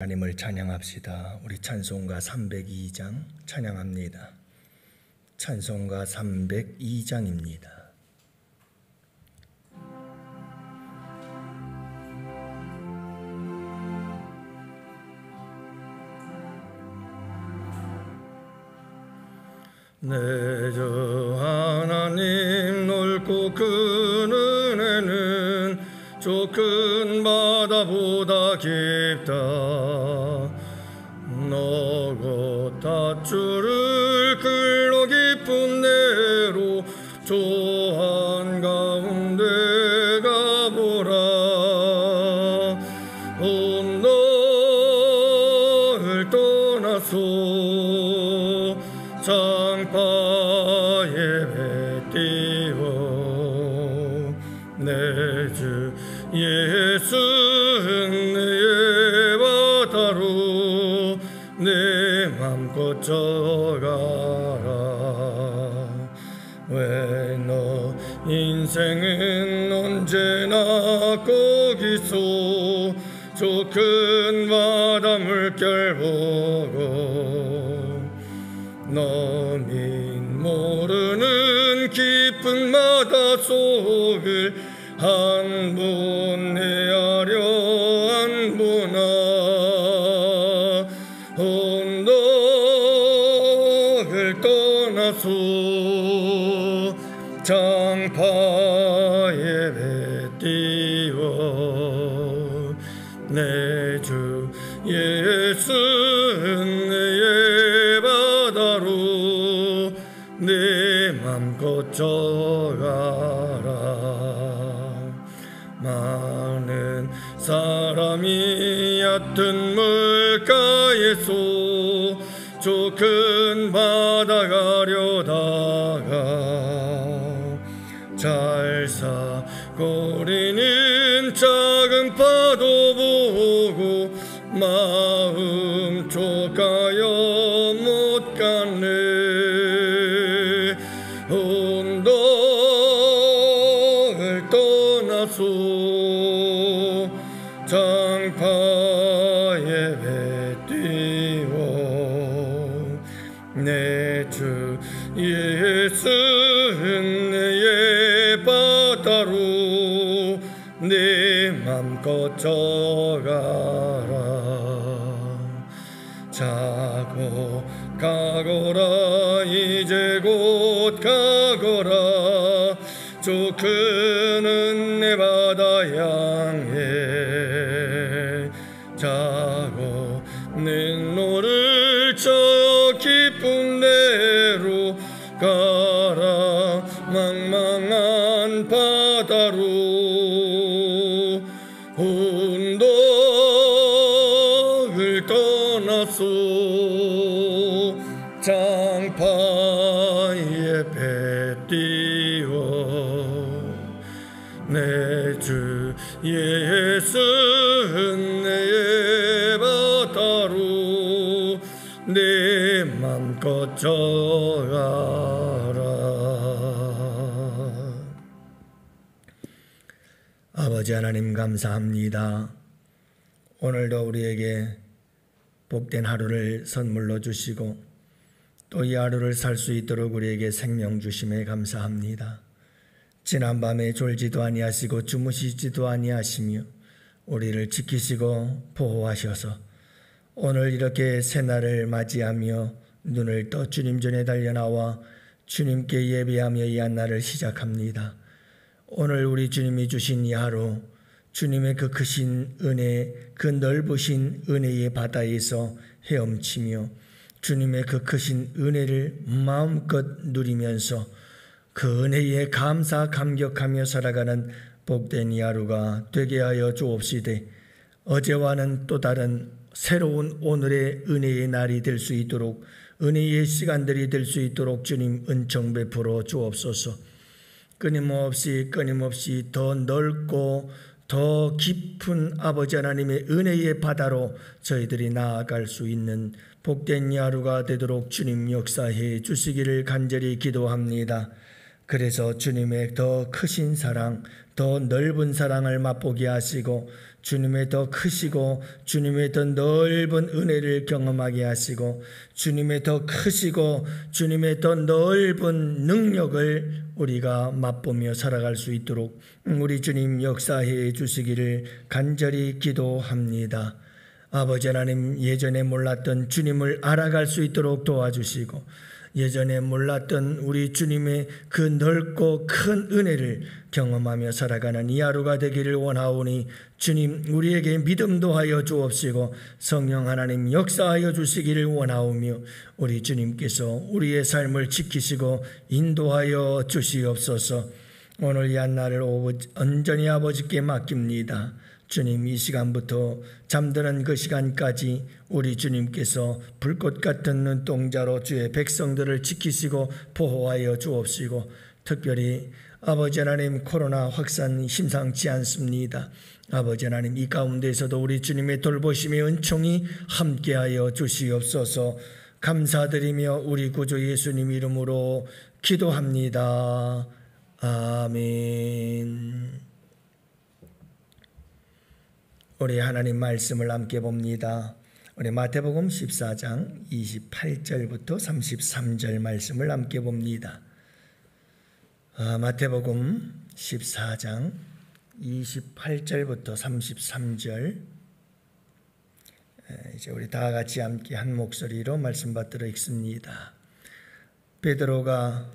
하나님을 찬양합시다. 우리 찬송가 302장 찬양합니다. 찬송가 302장입니다. 내 주 하나님 넓고 큰 은혜는 저 큰 바다보다 깊다. 너고 닷줄을 끌러 깊은 데로 저 한가운데 가보라. 언덕을 떠나서 장파에 배 띄워 내 주 예수 은혜의 바다로 내 맘껏 져가라. 왜 너 인생은 언제나 거기서 저 큰 바다 물결 보고 너민 모르는 깊은 바다 속을 한 번 헤아려 안 보나. 언덕을 떠나서 장파에 배 띄워 내 주 예수 은혜의 바다로 내 맘껏 져가라. 많은 사람이 얕은 물가에서 저 큰 바다 가려다가 잘사거리는 작은 파도 보고 마음 좁아여 못 갔네. 언덕을 떠나서 장파에 배 띄워 내 주 예수 은혜의 바다로 내 맘껏 져가라. 자고 가거라. 이제 곧 가거라. 저 큰 은혜 바다 향해 자고 내 너를 저 깊은 데로 가라. 망망한 바다로 언덕을 떠나서 장파에 배 띄워 내 주 예수 은혜의 바다로 내 맘껏 져가라. 아버지 하나님 감사합니다. 오늘도 우리에게 복된 하루를 선물로 주시고 또 이 하루를 살 수 있도록 우리에게 생명 주심에 감사합니다. 지난밤에 졸지도 아니하시고 주무시지도 아니하시며 우리를 지키시고 보호하셔서 오늘 이렇게 새날을 맞이하며 눈을 떠 주님 전에 달려나와 주님께 예배하며 이 한날을 시작합니다. 오늘 우리 주님이 주신 이 하루 주님의 그 크신 은혜, 그 넓으신 은혜의 바다에서 헤엄치며 주님의 그 크신 은혜를 마음껏 누리면서 그 은혜에 감사 감격하며 살아가는 복된 이 하루가 되게 하여 주옵시되 어제와는 또 다른 새로운 오늘의 은혜의 날이 될 수 있도록 은혜의 시간들이 될 수 있도록 주님 은총 베풀어 주옵소서. 끊임없이 더 넓고 더 깊은 아버지 하나님의 은혜의 바다로 저희들이 나아갈 수 있는 복된 이 하루가 되도록 주님 역사해 주시기를 간절히 기도합니다. 그래서 주님의 더 크신 사랑, 더 넓은 사랑을 맛보게 하시고 주님의 더 크시고 주님의 더 넓은 은혜를 경험하게 하시고 주님의 더 크시고 주님의 더 넓은 능력을 우리가 맛보며 살아갈 수 있도록 우리 주님 역사해 주시기를 간절히 기도합니다. 아버지 하나님, 예전에 몰랐던 주님을 알아갈 수 있도록 도와주시고 예전에 몰랐던 우리 주님의 그 넓고 큰 은혜를 경험하며 살아가는 이 하루가 되기를 원하오니 주님, 우리에게 믿음도 하여 주옵시고 성령 하나님 역사하여 주시기를 원하오며 우리 주님께서 우리의 삶을 지키시고 인도하여 주시옵소서. 오늘 이 한날을 온전히 아버지께 맡깁니다. 주님, 이 시간부터 잠드는 그 시간까지 우리 주님께서 불꽃 같은 눈동자로 주의 백성들을 지키시고 보호하여 주옵시고 특별히 아버지 하나님, 코로나 확산이 심상치 않습니다. 아버지 하나님, 이 가운데에서도 우리 주님의 돌보심의 은총이 함께하여 주시옵소서. 감사드리며 우리 구주 예수님 이름으로 기도합니다. 아멘. 우리 하나님 말씀을 함께 봅니다. 우리 마태복음 14장 28절부터 33절 말씀을 함께 봅니다. 마태복음 14장 28절부터 33절, 이제 우리 다 같이 함께 한 목소리로 말씀 받들어 읽습니다. 베드로가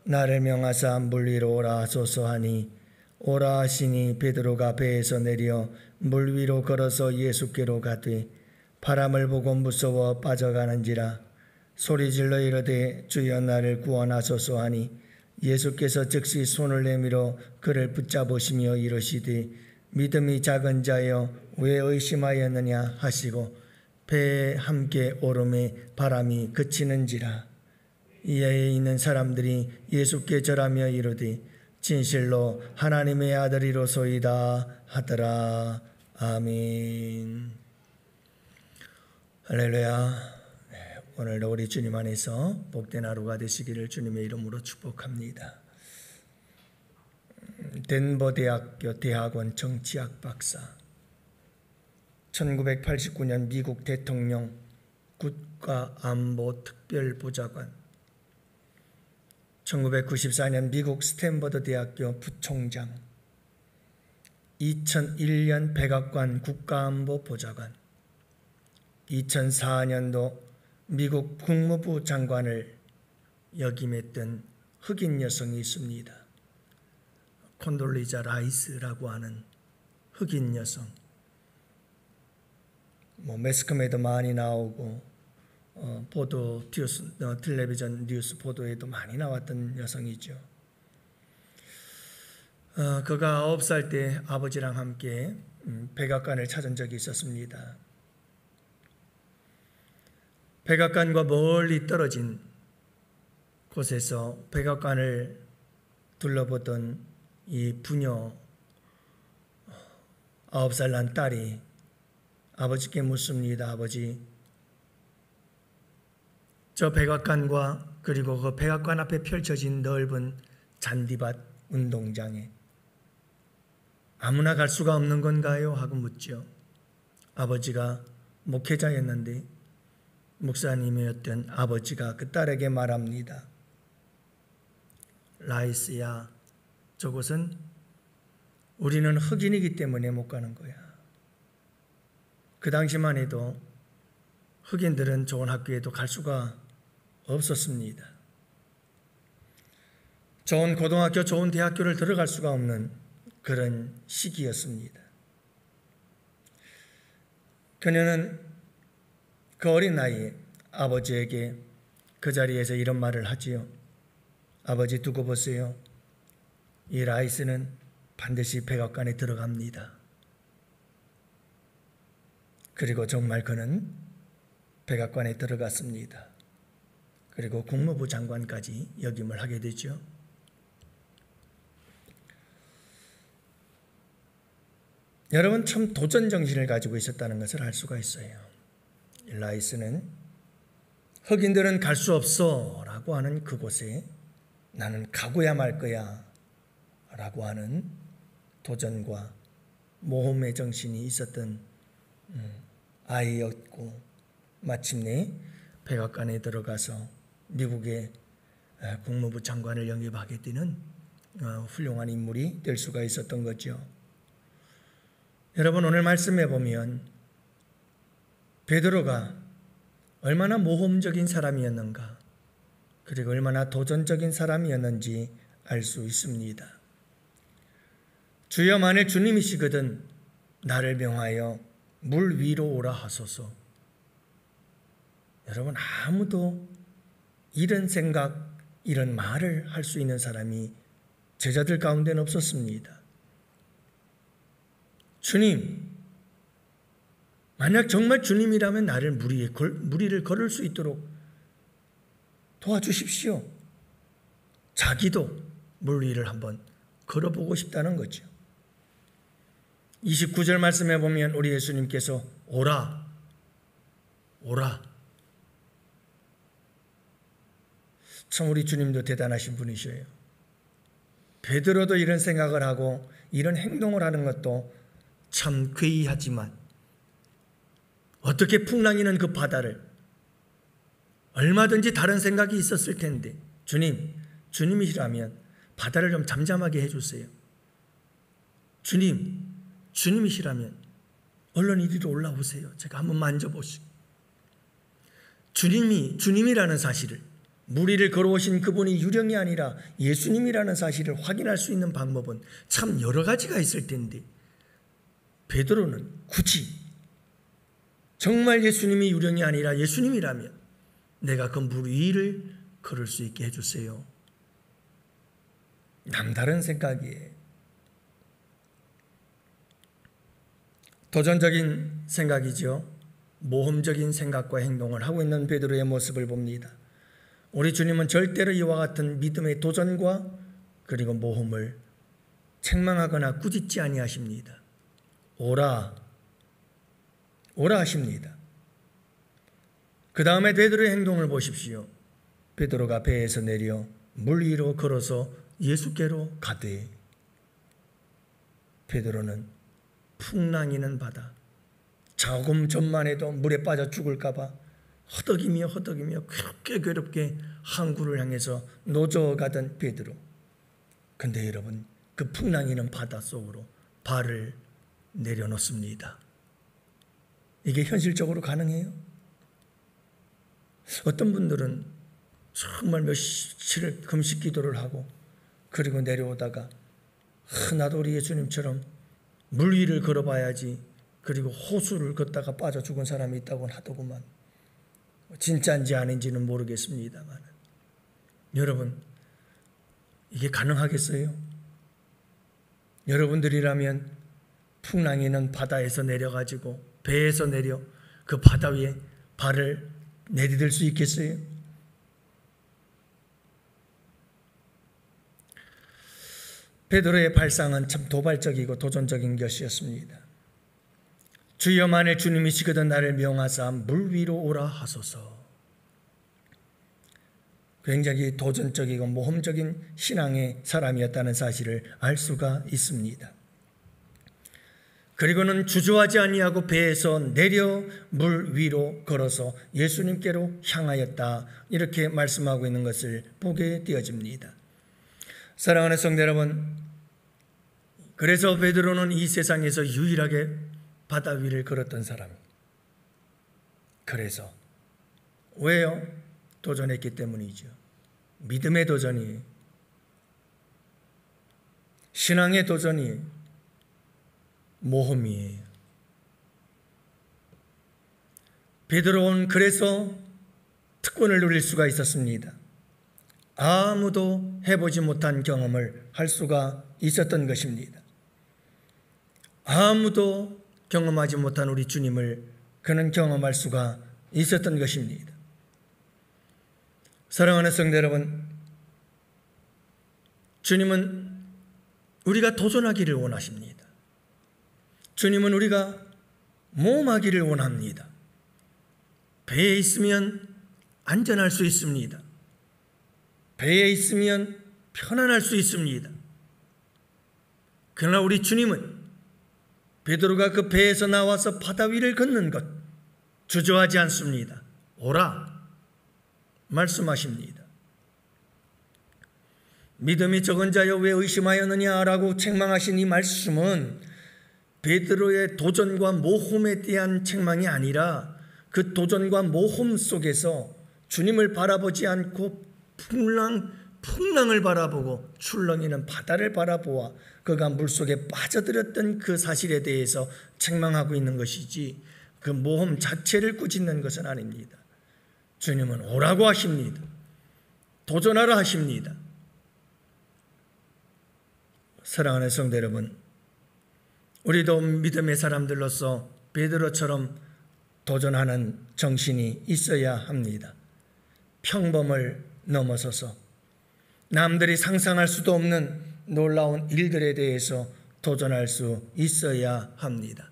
나를 명하사 물 위로 오라 하소서 하니 오라 하시니 베드로가 배에서 내려 물 위로 걸어서 예수께로 가되 바람을 보고 무서워 빠져가는지라 소리질러 이르되 주여 나를 구원하소서 하니 예수께서 즉시 손을 내밀어 그를 붙잡으시며 이르시되 믿음이 작은 자여 왜 의심하였느냐 하시고 배에 함께 오름에 바람이 그치는지라. 이에 있는 사람들이 예수께 절하며 이르되 진실로 하나님의 아들이로소이다 하더라. 아멘. 할렐루야. 오늘도 우리 주님 안에서 복된 하루가 되시기를 주님의 이름으로 축복합니다. 덴버 대학교 대학원 정치학 박사, 1989년 미국 대통령 국가안보특별보좌관, 1994년 미국 스탠퍼드 대학교 부총장, 2001년 백악관 국가안보 보좌관, 2004년도 미국 국무부 장관을 역임했던 흑인 여성이 있습니다. 콘돌리자 라이스라고 하는 흑인 여성. 매스컴에도 많이 나오고 보도 텔레비전 뉴스 보도에도 많이 나왔던 여성이죠. 그가 9살 때 아버지랑 함께 백악관을 찾은 적이 있었습니다. 백악관과 멀리 떨어진 곳에서 백악관을 둘러보던 이 부녀 9살 난 딸이 아버지께 묻습니다. 아버지, 저 백악관과 그리고 그 백악관 앞에 펼쳐진 넓은 잔디밭 운동장에 아무나 갈 수가 없는 건가요? 하고 묻죠. 아버지가 목회자였는데 목사님이었던 아버지가 그 딸에게 말합니다. 라이스야, 저곳은 우리는 흑인이기 때문에 못 가는 거야. 그 당시만 해도 흑인들은 좋은 학교에도 갈 수가 없었습니다. 좋은 고등학교, 좋은 대학교를 들어갈 수가 없는 그런 시기였습니다. 그녀는 그 어린 나이에 아버지에게 그 자리에서 이런 말을 하지요. 아버지, 두고 보세요. 이 라이스는 반드시 백악관에 들어갑니다. 그리고 정말 그는 백악관에 들어갔습니다. 그리고 국무부 장관까지 역임을 하게 되죠. 여러분, 참 도전 정신을 가지고 있었다는 것을 알 수가 있어요. 라이스는 흑인들은 갈 수 없어 라고 하는 그곳에 나는 가고야 말 거야 라고 하는 도전과 모험의 정신이 있었던 아이였고, 마침내 백악관에 들어가서 미국의 국무부 장관을 영입하게 되는 훌륭한 인물이 될 수가 있었던 거죠. 여러분, 오늘 말씀해 보면 베드로가 얼마나 모험적인 사람이었는가, 그리고 얼마나 도전적인 사람이었는지 알 수 있습니다. 주여, 만일 주님이시거든 나를 명하여 물 위로 오라 하소서. 여러분, 아무도 이런 생각, 이런 말을 할 수 있는 사람이 제자들 가운데는 없었습니다. 주님, 만약 정말 주님이라면 나를 무리를 걸을 수 있도록 도와주십시오. 자기도 물 위를 한번 걸어보고 싶다는 거죠. 29절 말씀해 보면 우리 예수님께서 오라, 오라. 참 우리 주님도 대단하신 분이셔요. 베드로도 이런 생각을 하고 이런 행동을 하는 것도 참 괴이하지만, 어떻게 풍랑이는 그 바다를, 얼마든지 다른 생각이 있었을 텐데, 주님이시라면 바다를 좀 잠잠하게 해주세요. 주님이시라면 얼른 이리로 올라오세요. 제가 한번 만져보시고. 주님이라는 사실을, 무리를 걸어오신 그분이 유령이 아니라 예수님이라는 사실을 확인할 수 있는 방법은 참 여러 가지가 있을 텐데, 베드로는 굳이 정말 예수님이 유령이 아니라 예수님이라면 내가 그 물 위를 걸을 수 있게 해주세요. 남다른 생각이에요. 도전적인 생각이죠. 모험적인 생각과 행동을 하고 있는 베드로의 모습을 봅니다. 우리 주님은 절대로 이와 같은 믿음의 도전과 그리고 모험을 책망하거나 꾸짖지 아니하십니다. 오라 하십니다. 그 다음에 베드로의 행동을 보십시오. 베드로가 배에서 내려 물 위로 걸어서 예수께로 가되, 베드로는 풍랑이는 바다, 조금 전만 해도 물에 빠져 죽을까 봐 허덕이며 괴롭게 항구를 향해서 노저어가던 베드로. 근데 여러분, 그 풍랑이는 바다 속으로 발을 내려놓습니다. 이게 현실적으로 가능해요? 어떤 분들은 정말 며칠 금식 기도를 하고 그리고 내려오다가 나도 우리 예수님처럼 물 위를 걸어봐야지, 그리고 호수를 걷다가 빠져 죽은 사람이 있다고 하더구만. 진짜인지 아닌지는 모르겠습니다만, 여러분, 이게 가능하겠어요? 여러분들이라면 풍랑이는 바다에서 내려가지고 배에서 내려 그 바다 위에 발을 내디딜 수 있겠어요? 베드로의 발상은 참 도발적이고 도전적인 것이었습니다. 주여, 만일 주님이시거든 나를 명하사 물 위로 오라 하소서. 굉장히 도전적이고 모험적인 신앙의 사람이었다는 사실을 알 수가 있습니다. 그리고는 주저하지 아니하고 배에서 내려 물 위로 걸어서 예수님께로 향하였다, 이렇게 말씀하고 있는 것을 보게 되어집니다. 사랑하는 성도 여러분, 그래서 베드로는 이 세상에서 유일하게 바다 위를 걸었던 사람. 그래서 왜요? 도전했기 때문이죠. 믿음의 도전이, 신앙의 도전이, 모험이에요. 베드로는 그래서 특권을 누릴 수가 있었습니다. 아무도 해보지 못한 경험을 할 수가 있었던 것입니다. 아무도 경험하지 못한 우리 주님을 그는 경험할 수가 있었던 것입니다. 사랑하는 성도 여러분, 주님은 우리가 도전하기를 원하십니다. 주님은 우리가 모험하기를 원합니다. 배에 있으면 안전할 수 있습니다. 배에 있으면 편안할 수 있습니다. 그러나 우리 주님은 베드로가 그 배에서 나와서 바다 위를 걷는 것 주저하지 않습니다. 오라 말씀하십니다. 믿음이 적은 자여 왜 의심하였느냐라고 책망하신 이 말씀은 베드로의 도전과 모험에 대한 책망이 아니라 그 도전과 모험 속에서 주님을 바라보지 않고 풍랑을 바라보고 출렁이는 바다를 바라보아 그가 물속에 빠져들었던 그 사실에 대해서 책망하고 있는 것이지 그 모험 자체를 꾸짖는 것은 아닙니다. 주님은 오라고 하십니다. 도전하라 하십니다. 사랑하는 성도 여러분, 우리도 믿음의 사람들로서 베드로처럼 도전하는 정신이 있어야 합니다. 평범을 넘어서서 남들이 상상할 수도 없는 놀라운 일들에 대해서 도전할 수 있어야 합니다.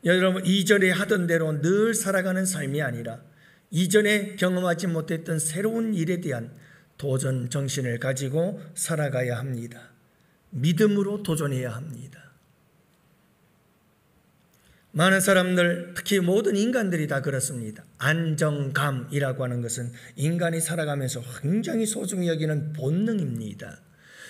여러분, 이전에 하던 대로 늘 살아가는 삶이 아니라 이전에 경험하지 못했던 새로운 일에 대한 도전 정신을 가지고 살아가야 합니다. 믿음으로 도전해야 합니다. 많은 사람들, 특히 모든 인간들이 다 그렇습니다. 안정감이라고 하는 것은 인간이 살아가면서 굉장히 소중히 여기는 본능입니다.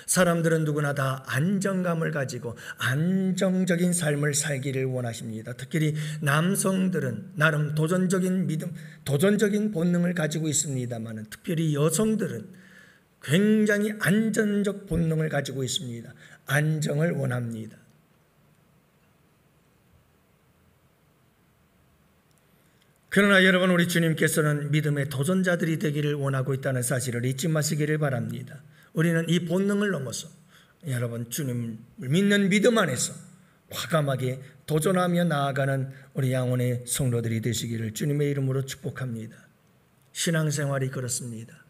사람들은 누구나 다 안정감을 가지고 안정적인 삶을 살기를 원하십니다. 특히 남성들은 나름 도전적인 믿음, 도전적인 본능을 가지고 있습니다만 특별히 여성들은 굉장히 안전적 본능을 가지고 있습니다. 안정을 원합니다. 그러나 여러분, 우리 주님께서는 믿음의 도전자들이 되기를 원하고 있다는 사실을 잊지 마시기를 바랍니다. 우리는 이 본능을 넘어서 여러분 주님을 믿는 믿음 안에서 과감하게 도전하며 나아가는 우리 양원의 성도들이 되시기를 주님의 이름으로 축복합니다. 신앙생활이 그렇습니다.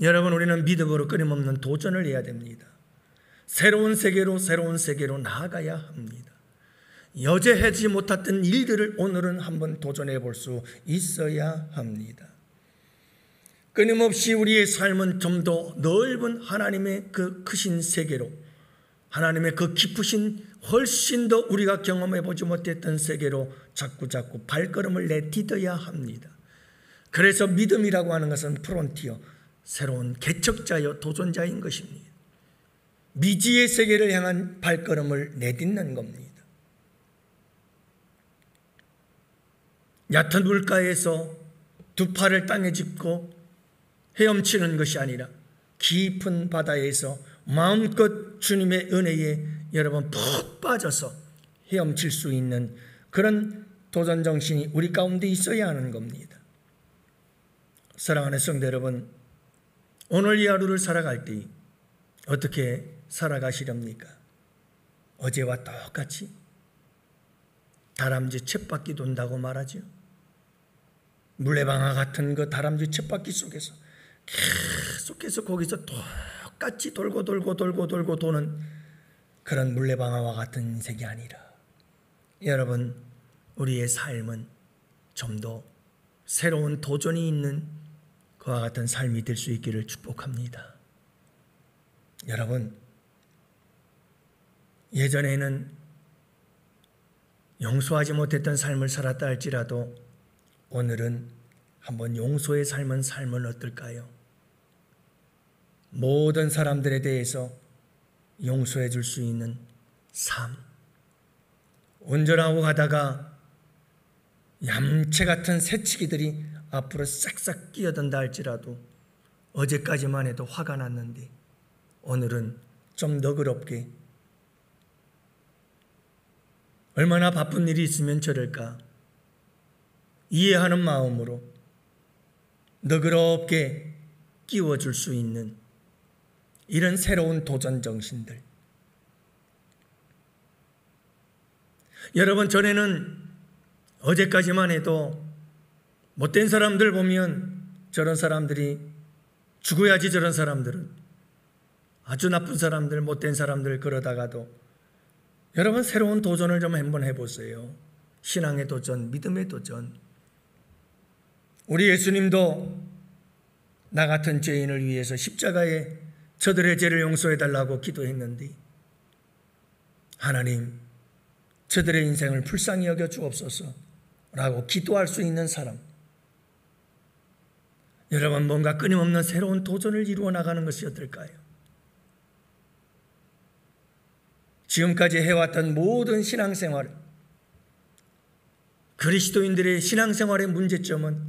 여러분, 우리는 믿음으로 끊임없는 도전을 해야 됩니다. 새로운 세계로 나아가야 합니다. 여제하지 못했던 일들을 오늘은 한번 도전해 볼 수 있어야 합니다. 끊임없이 우리의 삶은 좀 더 넓은 하나님의 그 크신 세계로, 하나님의 그 깊으신 훨씬 더 우리가 경험해 보지 못했던 세계로 자꾸 발걸음을 내딛어야 합니다. 그래서 믿음이라고 하는 것은 프론티어, 새로운 개척자여 도전자인 것입니다. 미지의 세계를 향한 발걸음을 내딛는 겁니다. 얕은 물가에서 두 팔을 땅에 짚고 헤엄치는 것이 아니라 깊은 바다에서 마음껏 주님의 은혜에 여러분 푹 빠져서 헤엄칠 수 있는 그런 도전정신이 우리 가운데 있어야 하는 겁니다. 사랑하는 성도 여러분, 오늘 이 하루를 살아갈 때 어떻게 살아가시렵니까? 어제와 똑같이 다람쥐 쳇바퀴 돈다고 말하죠. 물레방아 같은 그 다람쥐 쳇바퀴 속에서 계속해서 거기서 똑같이 돌고 도는 그런 물레방아와 같은 인생이 아니라 여러분, 우리의 삶은 좀 더 새로운 도전이 있는 그와 같은 삶이 될 수 있기를 축복합니다. 여러분, 예전에는 용서하지 못했던 삶을 살았다 할지라도 오늘은 한번 용서의 삶은 어떨까요? 모든 사람들에 대해서 용서해 줄 수 있는 삶. 운전하고 가다가 얌체 같은 새치기들이 앞으로 싹싹 끼어든다 할지라도 어제까지만 해도 화가 났는데 오늘은 좀 너그럽게, 얼마나 바쁜 일이 있으면 저럴까 이해하는 마음으로 너그럽게 끼워줄 수 있는 이런 새로운 도전 정신들. 여러분, 전에는 어제까지만 해도 못된 사람들 보면 저런 사람들이 죽어야지, 저런 사람들은 아주 나쁜 사람들, 못된 사람들 그러다가도 여러분 새로운 도전을 좀 한번 해보세요. 신앙의 도전, 믿음의 도전. 우리 예수님도 나 같은 죄인을 위해서 십자가에 저들의 죄를 용서해달라고 기도했는데 하나님, 저들의 인생을 불쌍히 여겨 주옵소서 라고 기도할 수 있는 사람, 여러분, 뭔가 끊임없는 새로운 도전을 이루어 나가는 것이 어떨까요? 지금까지 해왔던 모든 신앙생활, 그리스도인들의 신앙생활의 문제점은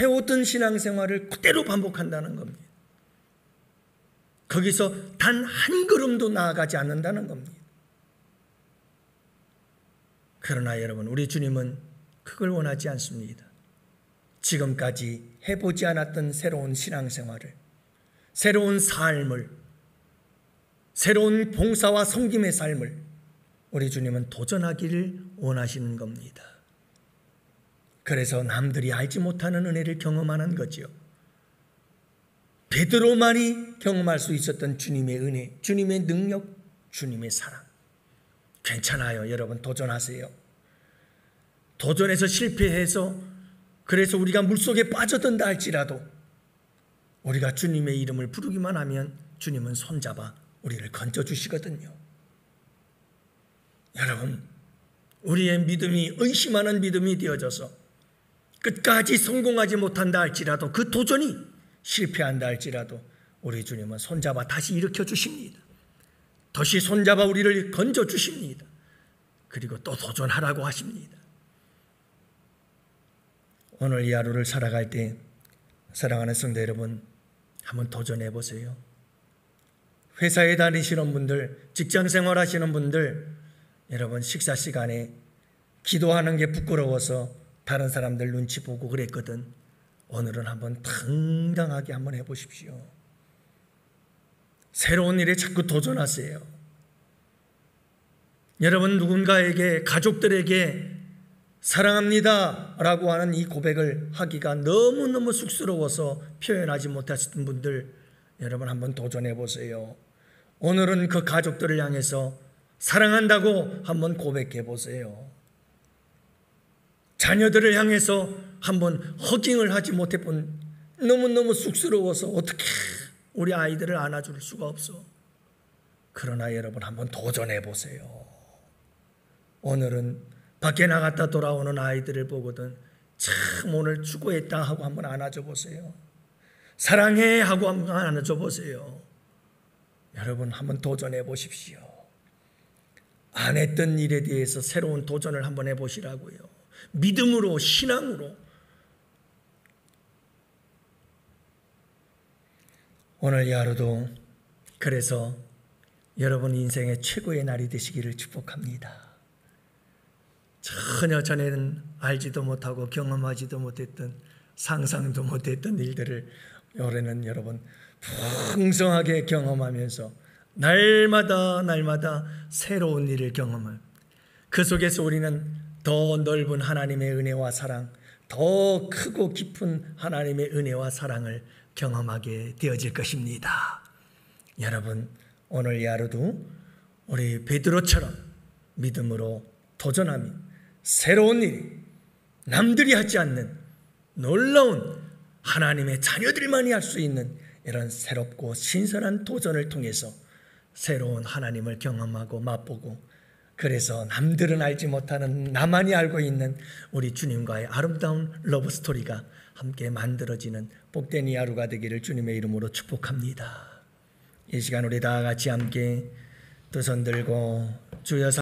해오던 신앙생활을 그대로 반복한다는 겁니다. 거기서 단 한 걸음도 나아가지 않는다는 겁니다. 그러나 여러분, 우리 주님은 그걸 원하지 않습니다. 지금까지 해보지 않았던 새로운 신앙생활을, 새로운 삶을, 새로운 봉사와 섬김의 삶을 우리 주님은 도전하기를 원하시는 겁니다. 그래서 남들이 알지 못하는 은혜를 경험하는 거지요. 베드로만이 경험할 수 있었던 주님의 은혜, 주님의 능력, 주님의 사랑. 괜찮아요. 여러분, 도전하세요. 도전해서 실패해서 그래서 우리가 물속에 빠져든다 할지라도 우리가 주님의 이름을 부르기만 하면 주님은 손잡아 우리를 건져주시거든요. 여러분, 우리의 믿음이 의심하는 믿음이 되어져서 끝까지 성공하지 못한다 할지라도, 그 도전이 실패한다 할지라도 우리 주님은 손잡아 다시 일으켜 주십니다. 다시 손잡아 우리를 건져 주십니다. 그리고 또 도전하라고 하십니다. 오늘 이 하루를 살아갈 때 사랑하는 성도 여러분, 한번 도전해 보세요. 회사에 다니시는 분들, 직장생활 하시는 분들, 여러분 식사 시간에 기도하는 게 부끄러워서 다른 사람들 눈치 보고 그랬거든. 오늘은 한번 당당하게 한번 해보십시오. 새로운 일에 자꾸 도전하세요. 여러분, 누군가에게, 가족들에게 사랑합니다 라고 하는 이 고백을 하기가 너무너무 쑥스러워서 표현하지 못하셨던 분들, 여러분 한번 도전해 보세요. 오늘은 그 가족들을 향해서 사랑한다고 한번 고백해 보세요. 자녀들을 향해서 한번 허깅을 하지 못해본, 너무너무 쑥스러워서 어떻게 우리 아이들을 안아줄 수가 없어. 그러나 여러분 한번 도전해 보세요. 오늘은 밖에 나갔다 돌아오는 아이들을 보거든 참 오늘 수고했다 하고 한번 안아줘 보세요. 사랑해 하고 한번 안아줘 보세요. 여러분 한번 도전해 보십시오. 안 했던 일에 대해서 새로운 도전을 한번 해보시라고요. 믿음으로, 신앙으로. 오늘 이 하루도 그래서 여러분 인생의 최고의 날이 되시기를 축복합니다. 전혀 전에는 알지도 못하고 경험하지도 못했던, 상상도 못했던 일들을 올해는 여러분 풍성하게 경험하면서 날마다 새로운 일을 경험할, 그 속에서 우리는 더 넓은 하나님의 은혜와 사랑, 더 크고 깊은 하나님의 은혜와 사랑을 경험하게 되어질 것입니다. 여러분, 오늘 이 하루도 우리 베드로처럼 믿음으로 도전하며 새로운 일이, 남들이 하지 않는 놀라운 하나님의 자녀들만이 할 수 있는 이런 새롭고 신선한 도전을 통해서 새로운 하나님을 경험하고 맛보고, 그래서 남들은 알지 못하는 나만이 알고 있는 우리 주님과의 아름다운 러브 스토리가 함께 만들어지는 복된 이 하루가 되기를 주님의 이름으로 축복합니다. 이 시간 우리 다 같이 함께 두 손 들고 주여